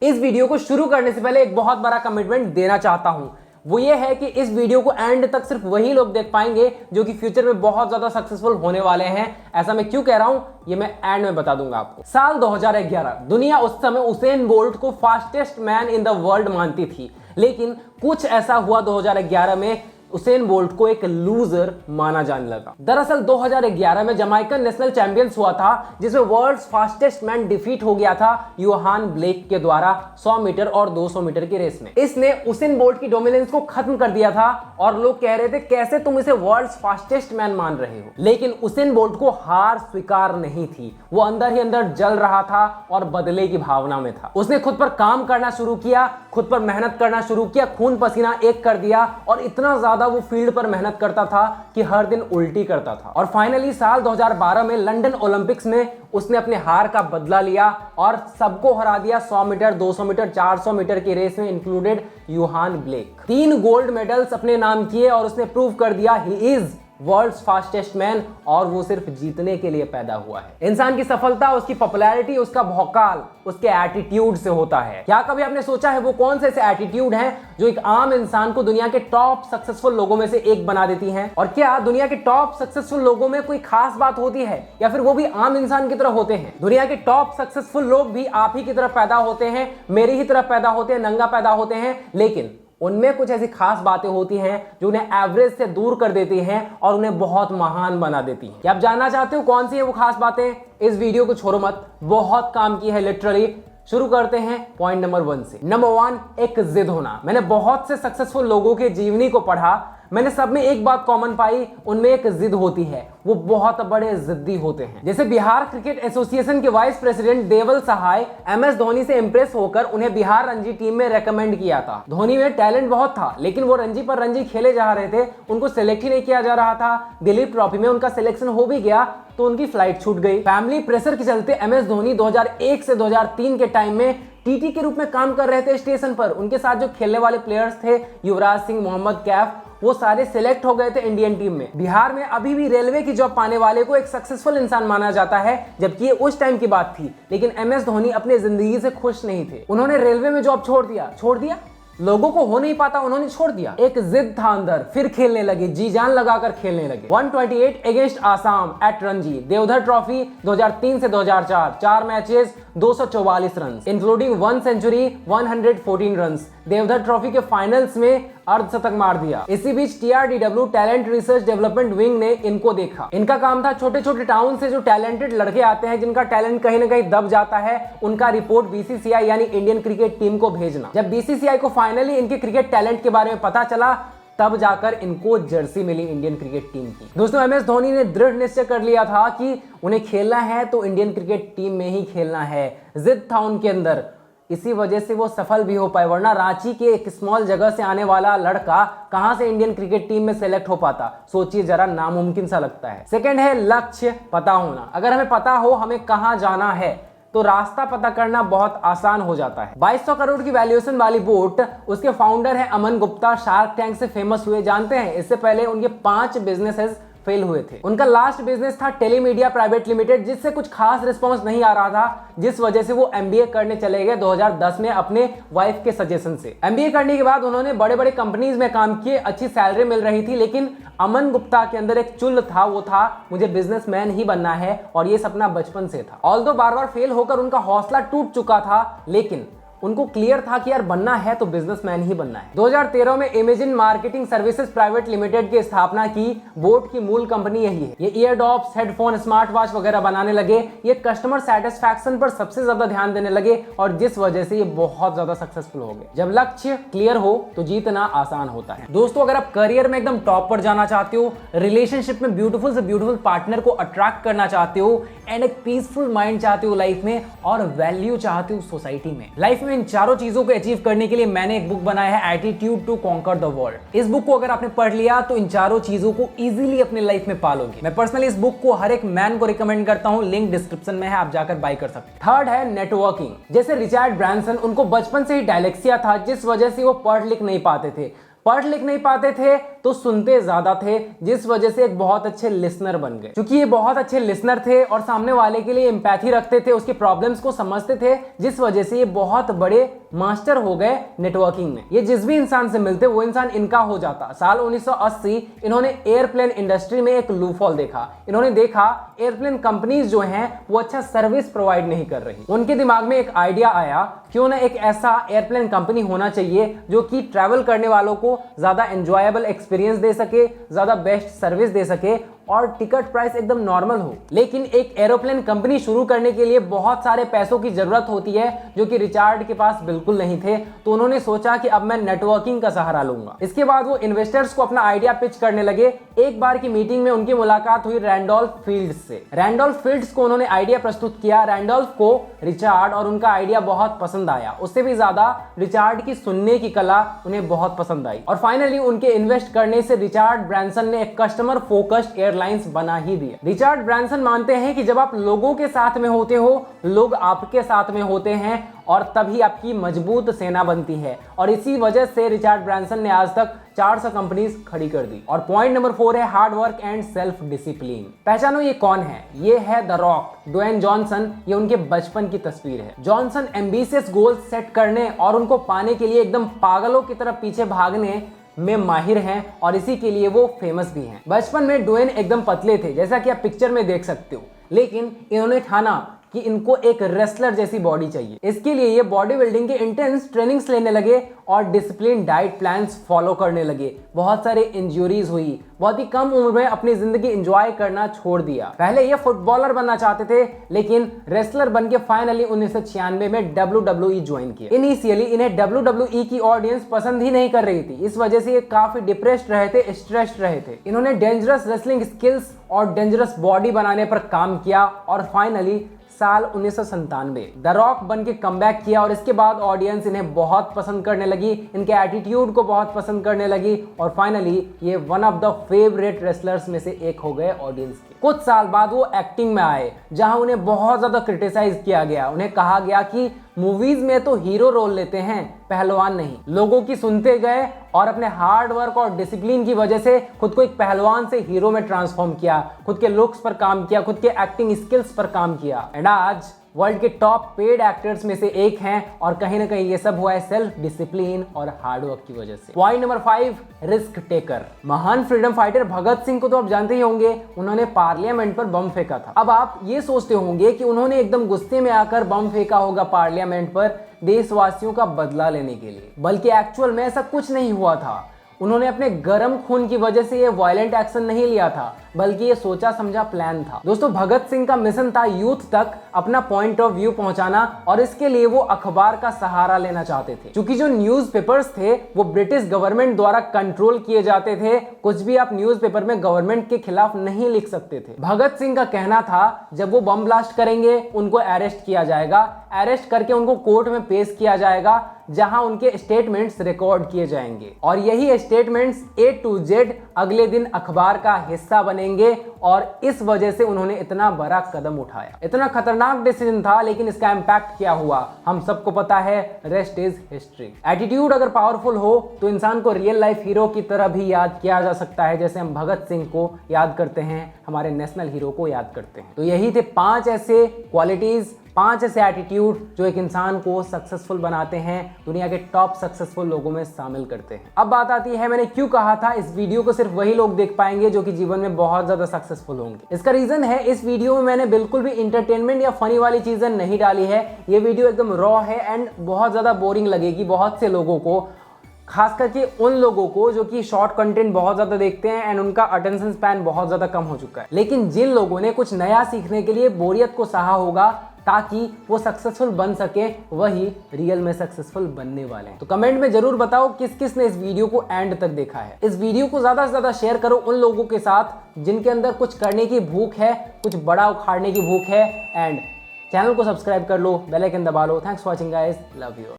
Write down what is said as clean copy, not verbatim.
इस वीडियो को शुरू करने से पहले एक बहुत बड़ा कमिटमेंट देना चाहता हूं। वो ये है कि इस वीडियो को एंड तक सिर्फ वही लोग देख पाएंगे जो कि फ्यूचर में बहुत ज्यादा सक्सेसफुल होने वाले हैं। ऐसा मैं क्यों कह रहा हूं ये मैं एंड में बता दूंगा आपको। साल 2011 दुनिया उस समय उसेन बोल्ट को fastest man in the world मानती थी, लेकिन कुछ ऐसा हुआ 2011 में उसेन बोल्ट को एक लूजर माना जाने लगा। दरअसल 2011 में जमाइकन नेशनल चैंपियंस हुआ था, जिसमें वर्ल्ड्स फास्टेस्ट मैन डिफीट हो गया था यूहान ब्लेक के द्वारा 100 मीटर और 200 मीटर की रेस में। इसने उसेन बोल्ट की डोमिनेंस को खत्म कर दिया था और लोग कह रहे थे कैसे तुम इसे वर्ल्ड्स फास्टेस्ट मैन मान रहे हो। लेकिन उसेन बोल्ट को हार स्वीकार नहीं थी, वो अंदर ही अंदर जल रहा था और बदले की भावना में था। उसने खुद पर काम करना शुरू किया, खुद पर मेहनत करना शुरू किया, खून पसीना एक कर दिया और इतना ज्यादा वो फील्ड पर मेहनत करता था कि हर दिन उल्टी करता था। और फाइनली साल 2012 में लंदन ओलंपिक्स में उसने अपने हार का बदला लिया और सबको हरा दिया 100 मीटर, 200 मीटर, 400 मीटर की रेस में, included Yohan Blake. 3 gold medals अपने नाम किए और उसने प्रूव कर दिया he is world's fastest man, और वो सिर्फ जीतने के लिए पैदा हुआ है। इंसान की सफलता, उसकी पॉपुलैरिटी, उसका भौकाल उसके एटीट्यूड से होता है। क्या कभी आपने सोचा है वो कौन से ऐसे एटीट्यूड हैं जो एक आम इंसान को दुनिया के टॉप सक्सेसफुल लोगों में से एक बना देती हैं? और क्या दुनिया के टॉप सक्सेसफुल लोगों में कोई खास बात होती है या फिर वो भी आम इंसान की तरह होते हैं? दुनिया के टॉप सक्सेसफुल लोग भी आप ही की तरह पैदा होते हैं, मेरी ही तरह पैदा होते हैं, नंगा पैदा होते हैं, लेकिन उनमें कुछ ऐसी खास बातें होती हैं जो उन्हें एवरेज से दूर कर देती हैं और उन्हें बहुत महान बना देती हैं। क्या आप जानना चाहते हो कौन सी है वो खास बातें? इस वीडियो को छोड़ो मत, बहुत काम की है लिटरली। शुरू करते हैं पॉइंट नंबर 1 से। नंबर 1, एक जिद होना। मैंने बहुत से सक्सेसफुल लोगों के जीवनी को पढ़ा, मैंने सब में एक बात कॉमन पाई, उनमें एक जिद होती है, वो बहुत बड़े जिद्दी होते हैं। जैसे बिहार क्रिकेट एसोसिएशन के वाइस प्रेसिडेंट देवल सहाय MS धोनी से इंप्रेस होकर उन्हें बिहार रणजी टीम में रेकमेंड किया था। धोनी में टैलेंट बहुत था, लेकिन वो रणजी पर रणजी खेले जा रहे थे, उनको सिलेक्ट ही नहीं किया जा रहा था। दिलीप ट्रॉफी में उनका सिलेक्शन हो भी गया तो उनकी फ्लाइट छूट गई। फैमिली प्रेशर के चलते MS धोनी 2001 से 2003 के टाइम में TT के रूप में काम कर रहे थे स्टेशन पर। उनके साथ जो खेलने वाले प्लेयर्स थे, युवराज सिंह, मोहम्मद कैफ, वो सारे सिलेक्ट हो गए थे इंडियन टीम में। बिहार में अभी भी रेलवे की जॉब पाने वाले को एक सक्सेसफुल इंसान माना जाता है, जबकि ये उस टाइम की बात थी। लेकिन MS धोनी अपने जिंदगी से खुश नहीं थे। उन्होंने रेलवे में जॉब छोड़ दिया, लोगों को हो नहीं पाता, उन्होंने छोड़ दिया। एक जिद था अंदर, फिर खेलने लगे, जी जान लगाकर खेलने लगे। 128 against Assam at Ranji, Deodhar trophy 2003 से 2004, 4 matches, 244 run, including 1 century, 114 run. Deodhar trophy के फाइनल्स में अर्धशतक मार दिया। इसी बीच TRDW talent research development wing ने इनको देखा। इनका काम था छोटे छोटे टाउन से जो टैलेंटेड लड़के आते हैं, जिनका टैलेंट कहीं ना कहीं दब जाता है, उनका रिपोर्ट BCCI यानी इंडियन क्रिकेट टीम को भेजना। जब BCCI को फाइनली इनके क्रिकेट टैलेंट के बारे में पता चला, तब जाकर इनको जर्सी मिली इंडियन क्रिकेट टीम की। दोस्तों, MS धोनी ने दृढ़ निश्चय कर लिया था कि उन्हें खेलना है तो इंडियन क्रिकेट टीम में ही खेलना है। जिद था उनके अंदर, इसी वजह से वो सफल भी हो पाए, वरना रांची के एक स्मॉल जगह से आने वाला लड़का कहां से इंडियन क्रिकेट टीम में सेलेक्ट हो पाता? सोचिए जरा, नामुमकिन सा लगता है। सेकंड है लक्ष्य पता होना। अगर हमें पता हो हमें कहां जाना है तो रास्ता पता करना बहुत आसान हो जाता है। 2200 करोड़ की वैल्यूएशन वाली बोट, उसके फाउंडर है अमन गुप्ता, शार्क टैंक से फेमस हुए, जानते हैं? इससे पहले उनके 5 बिजनेसेस फेल हुए थे। उनका लास्ट बिजनेस था टेलीमीडिया प्राइवेट लिमिटेड, जिससे कुछ खास रिस्पांस नहीं आ रहा था, जिस वजह से वो MBA करने चले गए 2010 में अपने वाइफ के सजेशन से। MBA करने के बाद उन्होंने बड़े बड़े कंपनीज में काम किए, अच्छी सैलरी मिल रही थी, लेकिन अमन गुप्ता के अंदर एक चुल था, वो था मुझे बिजनेसमैन ही बनना है, और ये सपना बचपन से था। ऑल्दो बार बार फेल होकर उनका हौसला टूट चुका था, लेकिन उनको क्लियर था कि यार बनना है तो बिजनेसमैन ही बनना है। 2013 में imagine marketing services private limited की स्थापना की। बोट की मूल कंपनी यही है। ये ईयरडॉप्स, हेडफोन, स्मार्ट वॉच वगैरह बनाने लगे। ये कस्टमर सेटिस्फैक्शन पर सबसे ज्यादा ध्यान देने लगे और जिस वजह से ये बहुत ज्यादा सक्सेसफुल हो गए। जब लक्ष्य क्लियर हो तो जीतना आसान होता है। दोस्तों, अगर आप करियर में एकदम टॉप पर जाना चाहते हो, रिलेशनशिप में ब्यूटीफुल से ब्यूटीफुल पार्टनर को अट्रैक्ट करना चाहते हो, एंड एक पीसफुल माइंड चाहते हो लाइफ में, और वैल्यू चाहते हो सोसाइटी में, लाइफ इन चारों चीजों को अचीव करने के लिए मैंने एक बुक बनाया है, attitude to conquer the world. इस बुक को अगर आपने पढ़ लिया तो इन चारों चीजों को इजीली अपने लाइफ में पालोगे। मैं पर्सनली इस बुक को हर एक मैन को रिकमेंड करता हूं, लिंक डिस्क्रिप्शन में है, आप जाकर बाय कर सकते हैं। थर्ड है नेटवर्किंग। जैसे रिचर्ड ब्रांसन, उनको बचपन से ही डायलेक्सिया था, जिस वजह से वो पढ़ लिख नहीं पाते थे। तो सुनते ज्यादा थे, जिस वजह से एक बहुत अच्छे लिसनर बन गए। क्योंकि ये बहुत अच्छे लिसनर थे और सामने वाले के लिए एम्पैथी रखते थे, उसके प्रॉब्लम्स को समझते थे, जिस वजह से ये बहुत बड़े मास्टर हो गए नेटवर्किंग में। ये जिस भी इंसान से मिलते वो इंसान इनका हो जाता। साल 1980 इन्होंने एयरप्लेन इंडस्ट्री में एक लूफॉल देखा। इन्होंने देखा एयरप्लेन कंपनीज जो हैं वो अच्छा सर्विस प्रोवाइड नहीं कर रही। उनके दिमाग में एक आइडिया आया, क्यों ना एक ऐसा एयरप्लेन कंपनी होना चाहिए जो कि ट्रैवल करने वालों को ज्यादा एंजॉयबल एक्सपीरियंस दे सके, ज्यादा बेस्ट सर्विस दे सके और टिकट प्राइस एकदम नॉर्मल हो। लेकिन एक एरोप्लेन कंपनी शुरू करने के लिए बहुत सारे पैसों की जरूरत होती है, जो कि रिचार्ड के पास बिल्कुल नहीं थे। तो उन्होंने सोचा कि अब मैं नेटवर्किंग का सहारा लूंगा। इसके बाद वो इन्वेस्टर्स को अपना आइडिया पिच करने लगे। एक बार की मीटिंग में उनकी मुलाकात हुई रैंडोल्फ फील्ड्स से। रैंडोल्फ फील्ड्स को उन्होंने आइडिया प्रस्तुत किया। रैंडोल्फ को रिचार्ड और उनका आइडिया बहुत पसंद आया। उससे भी ज्यादा रिचार्ड की सुनने की कला उन्हें बहुत पसंद आई और फाइनली उनके इन्वेस्ट करने से रिचार्ड ब्रांसन ने एक कस्टमर फोकस्ड एयरलाइंस बना ही दिया। रिचार्ड ब्रांसन मानते हैं कि जब आप लोगों के साथ में होते हो, लोग आपके साथ में होते हैं और तभी आपकी मजबूत सेना बनती है। और इसी वजह से रिचार्ड ब्रांसन ने आज तक 400 कंपनीज खड़ी कर दी। और पॉइंट नंबर 4 है hard work and self discipline. पहचानो ये कौन है? ये है द रॉक, ड्वेन जॉनसन। ये उनके बचपन की तस्वीर है। जॉनसन एम्बिशियस गोल्स सेट करने और उनको पाने के लिए एकदम पागलों की तरह पीछे भागने में माहिर हैं और इसी के लिए वो फेमस भी हैं। बचपन में ड्वेन एकदम पतले थे, जैसा कि आप पिक्चर में देख सकते हो, लेकिन इन्होंने ठाना कि इनको एक रेसलर जैसी बॉडी चाहिए। इसके लिए ये बॉडी बिल्डिंग के इंटेंस ट्रेनिंग्स लेने लगे और डिसिप्लिन डाइट प्लान्स फॉलो करने लगे। बहुत सारे इंजरीज हुई, बहुत ही कम उम्र में अपनी जिंदगी एंजॉय करना छोड़ दिया। पहले ये फुटबॉलर बनना चाहते थे, लेकिन रेसलर बनके फाइनली 1996 में WWE ज्वाइन किया। इनिशियली इन्हें WWE की ऑडियंस पसंद ही नहीं कर रही थी। इस वजह से ये काफी डिप्रेस्ड रहे थे, स्ट्रेस्ड रहे थे। इन्होंने डेंजरस रेसलिंग स्किल्स और डेंजरस बॉडी बनाने पर काम किया और फाइनली साल 1997 द रॉक बन के कमबैक किया और इसके बाद ऑडियंस इन्हें बहुत पसंद करने लगी, इनके एटीट्यूड को बहुत पसंद करने लगी और फाइनली ये one of the favourite wrestlers में से एक हो गए ऑडियंस के। कुछ साल बाद वो एक्टिंग में आए, जहां उन्हें बहुत ज्यादा क्रिटिसाइज किया गया। उन्हें कहा गया कि मूवीज में तो हीरो रोल लेते हैं, पहलवान नहीं। लोगों की सुनते गए और अपने हार्ड वर्क और डिसिप्लिन की वजह से खुद को एक पहलवान से हीरो में ट्रांसफॉर्म किया, खुद के लुक्स पर काम किया, खुद के एक्टिंग स्किल्स पर काम किया एंड आज वर्ल्ड के टॉप पेड एक्टर्स में से एक हैं और कहीं ना कहीं ये सब हुआ है सेल्फ डिसिप्लिन और हार्डवर्क की वजह से। Point number 5 risk taker. महान फ्रीडम फाइटर भगत सिंह को तो आप जानते ही होंगे, उन्होंने पार्लियामेंट पर बम फेंका था। अब आप ये सोचते होंगे कि उन्होंने एकदम गुस्से में आकर बम फेंका होगा पार्लियामेंट पर देशवासियों का बदला लेने के लिए, बल्कि एक्चुअल में ऐसा कुछ नहीं हुआ था। उन्होंने अपने गर्म खून की वजह से ये वायलेंट एक्शन नहीं लिया था, बल्कि ये सोचा समझा प्लान था। दोस्तों भगत सिंह का मिशन था यूथ तक अपना पॉइंट ऑफ व्यू पहुंचाना और इसके लिए वो अखबार का सहारा लेना चाहते थे। क्योंकि जो न्यूज़पेपर्स थे वो ब्रिटिश गवर्नमेंट द्वारा कंट्रोल किए जाते थे, कुछ भी आप न्यूज़पेपर में गवर्नमेंट के खिलाफ नहीं लिख सकते थे। भगत सिंह का कहना था जब वो बम ब्लास्ट करेंगे उनको अरेस्ट किया जाएगा, अरेस्ट करके उनको कोर्ट में पेश किया जाएगा, जहां उनके स्टेटमेंट्स रिकॉर्ड किए जाएंगे और यही स्टेटमेंट्स A to Z अगले दिन अखबार का हिस्सा बनेंगे और इस वजह से उन्होंने इतना बड़ा कदम उठाया। इतना खतरनाक डिसीजन था, लेकिन इसका इंपैक्ट क्या हुआ हम सबको पता है, रेस्ट इज हिस्ट्री। एटीट्यूड अगर पावरफुल हो तो इंसान को रियल लाइफ हीरो की तरह भी याद किया जा सकता है, जैसे हम भगत सिंह को याद करते हैं, हमारे नेशनल हीरो को याद करते हैं। तो यही थे 5 ऐसे क्वालिटीज, 5 ऐसे एटीट्यूड जो एक इंसान को सक्सेसफुल बनाते हैं, दुनिया के टॉप सक्सेसफुल लोगों में शामिल करते हैं। अब बात आती है मैंने क्यों कहा था इस वीडियो को सिर्फ वही लोग देख पाएंगे जो कि जीवन में बहुत ज्यादा सक्सेसफुल होंगे। इसका रीजन है इस वीडियो में मैंने बिल्कुल भी इंटरटेनमेंट या फनी वाली चीजें नहीं डाली है। ये वीडियो एकदम रॉ है एंड बहुत ज्यादा बोरिंग लगेगी बहुत से लोगों को, खास करके उन लोगों को जो कि शॉर्ट कंटेंट बहुत ज्यादा देखते हैं एंड उनका अटेंशन स्पैन बहुत ज्यादा कम हो चुका है। लेकिन जिन लोगों ने कुछ नया सीखने के लिए बोरियत को सहा होगा ताकि वो सक्सेसफुल बन सके, वही रियल में सक्सेसफुल बनने वाले हैं। तो कमेंट में जरूर बताओ किस किस ने इस वीडियो को एंड तक देखा है। इस वीडियो को ज्यादा से ज्यादा शेयर करो उन लोगों के साथ जिनके अंदर कुछ करने की भूख है, कुछ बड़ा उखाड़ने की भूख है एंड चैनल को सब्सक्राइब कर लो, बेल आइकन दबा लो। Thanks for watching guys, love you.